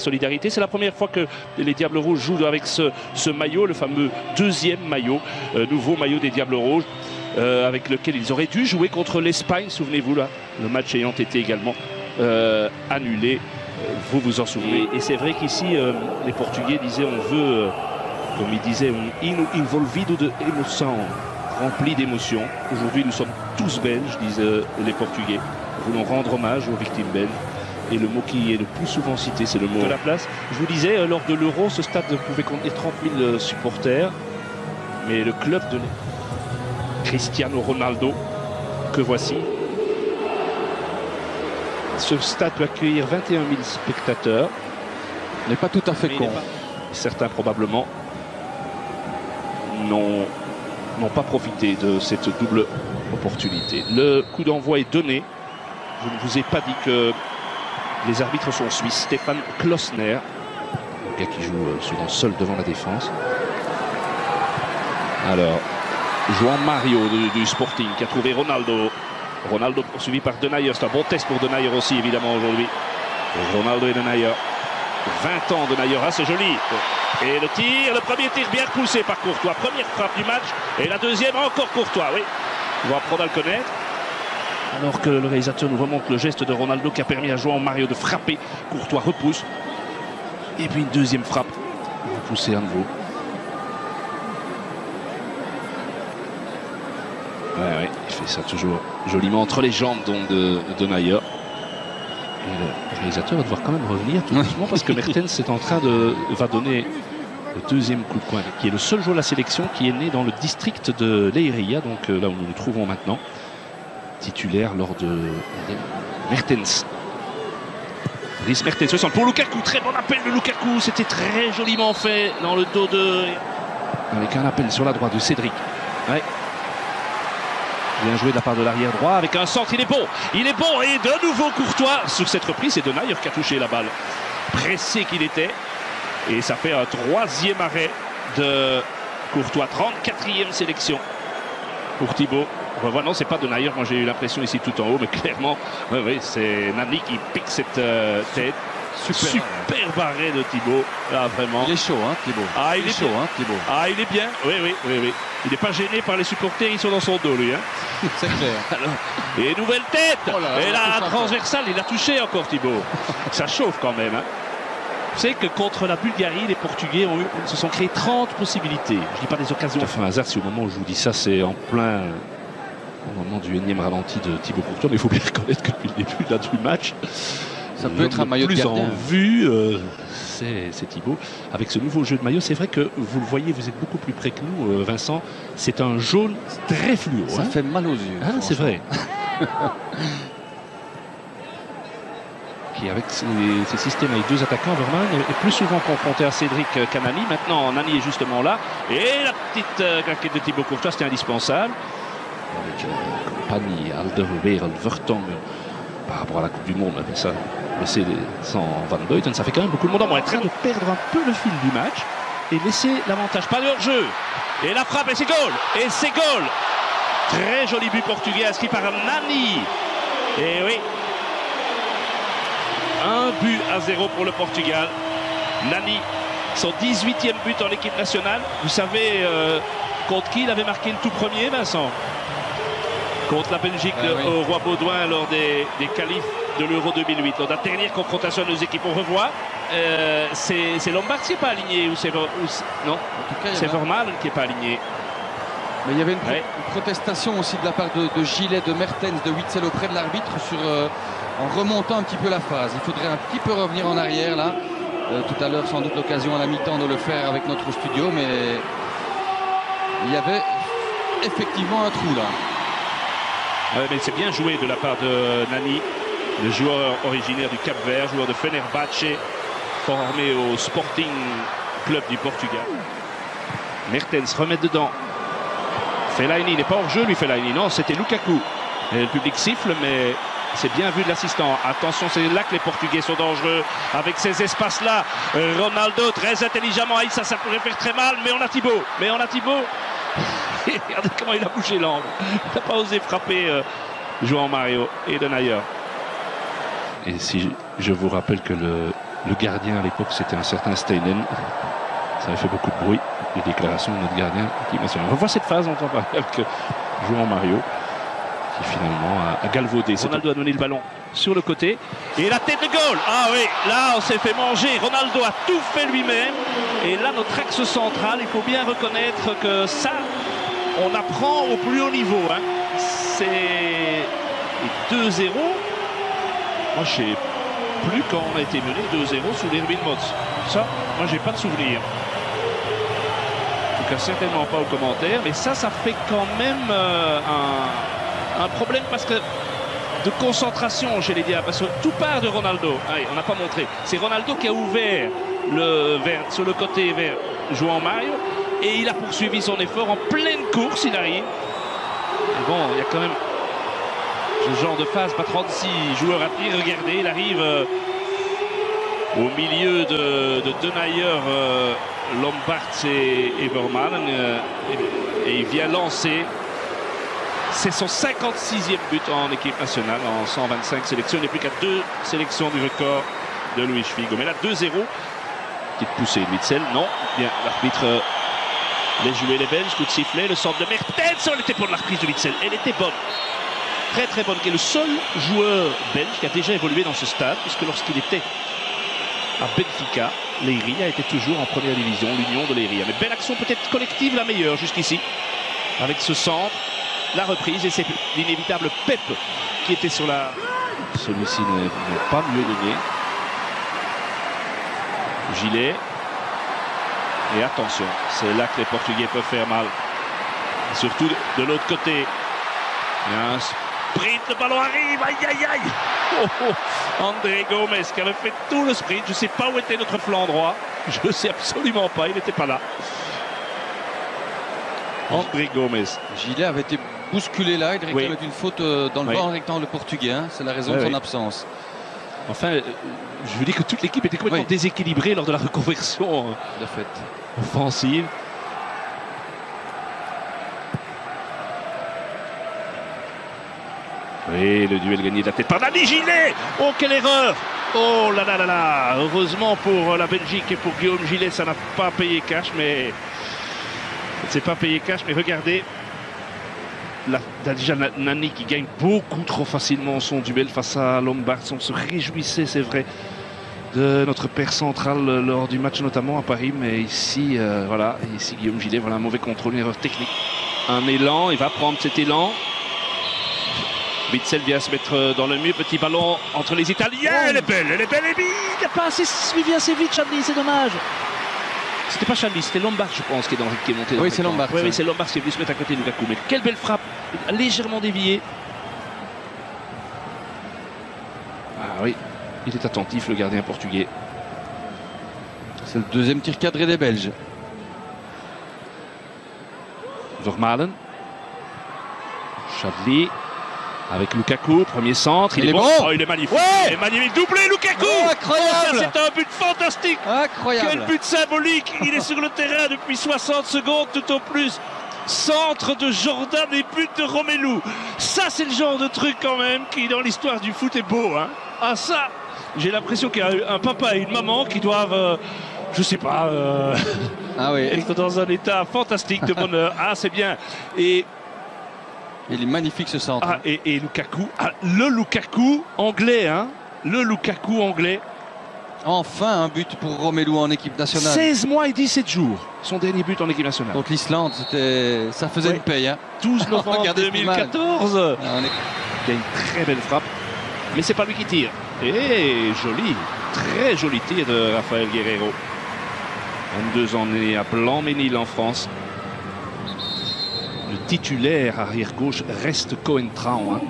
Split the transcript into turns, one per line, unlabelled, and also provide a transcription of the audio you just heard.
solidarité. C'est la première fois que les Diables Rouges jouent avec ce maillot, le fameux deuxième maillot, nouveau maillot des Diables Rouges, avec lequel ils auraient dû jouer contre l'Espagne, souvenez-vous là, le match ayant été également annulé, vous vous en souvenez. Et c'est vrai qu'ici, les Portugais disaient on veut, comme ils disaient, un hino envolvido de emoção, rempli d'émotions. Aujourd'hui, nous sommes tous belges, disent les Portugais. Nous voulons rendre hommage aux victimes belges. Et le mot qui est le plus souvent cité, c'est le mot de la place. Je vous disais, lors de l'Euro, ce stade pouvait contenir 30 000 supporters. Mais le club de Cristiano Ronaldo, que voici, ce stade peut accueillir 21 000 spectateurs.
Il n'est pas tout à fait con.
Certains probablement n'ont pas profité de cette double opportunité. Le coup d'envoi est donné. Je ne vous ai pas dit que les arbitres sont suisses. Stéphane Klosner, le gars qui joue souvent seul devant la défense. Alors, João Mario du Sporting qui a trouvé Ronaldo. Ronaldo poursuivi par Denayer. C'est un bon test pour Denayer aussi, évidemment, aujourd'hui. Ronaldo et Denayer. 20 ans Denayer, ah, c'est joli. Et le tir, le premier tir bien poussé par Courtois. Première frappe du match. Et la deuxième, encore Courtois, oui. On va apprendre à le connaître. Alors que le réalisateur nous remonte le geste de Ronaldo qui a permis à João Mario de frapper. Courtois repousse. Et puis une deuxième frappe. Repoussé à nouveau. Ouais, il fait ça toujours joliment entre les jambes donc, de Denayer. Et le réalisateur va devoir quand même revenir tout doucement parce que Mertens est en train va donner le deuxième coup de coin, qui est le seul joueur de la sélection qui est né dans le district de Leiria, donc là où nous nous trouvons maintenant, titulaire lors de Mertens. Dries Mertens se sent pour Lukaku, très bon appel de Lukaku, c'était très joliment fait dans le dos de... avec un appel sur la droite de Cédric. Ouais. Bien joué de la part de l'arrière droit avec un centre, il est bon et de nouveau Courtois sur cette reprise, c'est Denayer qui a touché la balle, pressé qu'il était, et ça fait un troisième arrêt de Courtois, 34e sélection pour Thibaut. Voilà, non, c'est pas Denayer, moi j'ai eu l'impression ici tout en haut, mais clairement, oui, c'est Nani qui pique cette tête. Super barré de Thibaut, là vraiment.
Il est chaud, hein, Thibaut.
Ah, il est
chaud, hein, Thibaut.
Ah, il est bien, oui. Il n'est pas gêné par les supporters, ils sont dans son dos, lui. Hein.
C'est clair.
Alors, et nouvelle tête.
Oh là,
et là, la transversale, il a touché encore Thibaut. Ça chauffe quand même. Hein. Vous savez que contre la Bulgarie, les Portugais se sont créés 30 possibilités. Je ne dis pas des occasions. C'est un hasard si au moment où je vous dis ça, c'est en plein... au moment du énième ralenti de Thibaut Courtois, mais il faut bien reconnaître que depuis le début là, du match,
ça peut être un maillot de gardien.
En vue, c'est Thibaut. Avec ce nouveau jeu de maillot, c'est vrai que vous le voyez, vous êtes beaucoup plus près que nous, Vincent. C'est un jaune très fluo.
Ça fait mal aux yeux.
Ah, c'est vrai. Qui, avec ces systèmes avec deux attaquants, Vermaelen est plus souvent confronté à Cédric qu'à Nani. Maintenant, Nani est justement là. Et la petite claquette de Thibaut Courtois, c'était indispensable. Avec compagnie, Alderweireld, Vertonghen, par rapport à la Coupe du Monde, mais ça, laisser sans Van Buiten, ça fait quand même beaucoup de monde. On est en train de perdre un peu le fil du match et laisser l'avantage. Pas de hors-jeu. Et la frappe, et c'est goal. Et c'est goal. Très joli but portugais inscrit par Nani. Et oui. 1-0 pour le Portugal. Nani, son 18e but en équipe nationale. Vous savez contre qui il avait marqué le tout premier, Vincent? Contre la Belgique au Roi Baudouin lors des qualifs de l'Euro 2008. Lors de la dernière confrontation de nos équipes, on revoit. C'est Lombard qui n'est pas aligné ou c'est non, c'est Vermaelen qui n'est pas aligné.
Mais il y avait une protestation aussi de la part de Gillet, de Mertens, de Witsel auprès de l'arbitre en remontant un petit peu la phase. Il faudrait un petit peu revenir en arrière là. Tout à l'heure, sans doute l'occasion à la mi-temps de le faire avec notre studio, mais il y avait effectivement un trou là.
Ouais, mais c'est bien joué de la part de Nani, le joueur originaire du Cap-Vert, joueur de Fenerbahçe, formé au Sporting Club du Portugal. Mertens remet dedans. Fellaini, il n'est pas hors jeu lui, Fellaini. Non, c'était Lukaku. Et le public siffle, mais c'est bien vu de l'assistant. Attention, c'est là que les Portugais sont dangereux. Avec ces espaces-là, Ronaldo très intelligemment. Ça pourrait faire très mal, mais on a Thibaut. Et regardez comment il a bougé l'angle. Il n'a pas osé frapper João Mario et Denayer. Et si je vous rappelle que Le gardien à l'époque, c'était un certain Steinen. Ça avait fait beaucoup de bruit, les déclarations de notre gardien. On revoit cette phase dont on parlait avec João Mario, qui finalement a galvaudé. Ronaldo a donné le ballon sur le côté. Et la tête de goal. Ah oui, là on s'est fait manger. Ronaldo a tout fait lui-même. Et là notre axe central, il faut bien reconnaître que ça, on apprend au plus haut niveau. Hein. C'est 2-0. Moi je sais plus quand on a été mené 2-0 sous l'Erwin Mots. Ça, moi j'ai pas de souvenir. En tout cas certainement pas aux commentaires. Mais ça fait quand même un problème parce que de concentration chez les Diables, parce que tout part de Ronaldo. Allez, on n'a pas montré. C'est Ronaldo qui a ouvert sur le côté vers João Mario et il a poursuivi son effort en pleine course. Il arrive. Et bon, il y a quand même ce genre de phase, pas 36 joueurs à pied. Regardez, il arrive au milieu de Denayer, Lombards et Vermaelen et il vient lancer. C'est son 56e but en équipe nationale en 125 sélections. Il n'est plus qu'à 2 sélections du record de Luis Figo. Mais là, 2-0. Petite poussée de Witsel. Non. Bien, l'arbitre laisse jouer les Belges. Coup de sifflet. Le centre de Mertens. Elle était bonne la reprise de Witsel. Elle était bonne. Très très bonne. Qui est le seul joueur belge qui a déjà évolué dans ce stade. Puisque lorsqu'il était à Benfica, Leiria était toujours en première division. L'Union de Leiria. Mais belle action peut-être collective, la meilleure jusqu'ici. Avec ce centre. La reprise et c'est l'inévitable Pep qui était sur la... Celui-ci n'est pas mieux donné. Gilet. Et attention, c'est là que les Portugais peuvent faire mal. Et surtout de l'autre côté. Il y a un sprint, le ballon arrive. Aïe aïe aïe. Oh, oh. André Gomes qui avait fait tout le sprint. Je ne sais pas où était notre flanc droit. Je ne sais absolument pas, il n'était pas là. André Gomes.
Gilet avait été bousculé là, il réclame une faute dans le banc rectangle portugais, hein. C'est la raison de son absence.
Enfin, je veux dire que toute l'équipe était complètement déséquilibrée lors de la reconversion
de fait
offensive. Oui, le duel gagné de la tête par Dani Gilet. Oh, quelle erreur! Oh là là là là! Heureusement pour la Belgique et pour Guillaume Gilet, ça n'a pas payé cash, mais... C'est pas payé cash, mais regardez, déjà Nani qui gagne beaucoup trop facilement son duel face à Lombards. On se réjouissait, c'est vrai, de notre paire central lors du match notamment à Paris, mais ici, voilà, ici Guillaume Gilet, voilà un mauvais contrôle, une erreur technique. Un élan, il va prendre cet élan. Witsel vient se mettre dans le mur, petit ballon entre les Italiens, elle est belle, et il n'a pas assez suivi assez vite, Chablis, c'est dommage. C'était pas Chablis, c'était Lombard, je pense, qui est monté.
Oui, c'est Lombard.
Oui, c'est Lombard qui est venu se mettre à côté de Lukaku. Mais quelle belle frappe, légèrement déviée. Ah oui, il est attentif, le gardien portugais.
C'est le deuxième tir cadré des Belges.
Vermaelen. Chablis. Avec Lukaku, premier centre, il est bon. Oh, il est magnifique. Ouais, il est magnifique, doublé Lukaku.
Oh, incroyable.
Ça, c'est un but fantastique.
Incroyable.
Quel but symbolique. Il est sur le terrain depuis 60 secondes tout au plus. Centre de Jordan et but de Romelu. Ça, c'est le genre de truc quand même qui, dans l'histoire du foot, est beau. Hein. Ah ça, j'ai l'impression qu'il y a un papa et une maman qui doivent, je sais pas, être dans un état fantastique de bonheur. Ah, c'est bien. Et
il est magnifique ce centre.
Ah, et Lukaku, le Lukaku anglais, hein, le Lukaku anglais.
Enfin un but pour Romelu en équipe nationale.
16 mois et 17 jours, son dernier but en équipe nationale.
Donc l'Islande, ça faisait une paye. Hein.
12 novembre 2014. Il y a une très belle frappe, mais c'est pas lui qui tire. Et joli, très joli tir de Rafael Guerreiro. 22 ans né à Blanc-Ménil en France. Le titulaire arrière-gauche reste Coentrão. Hein.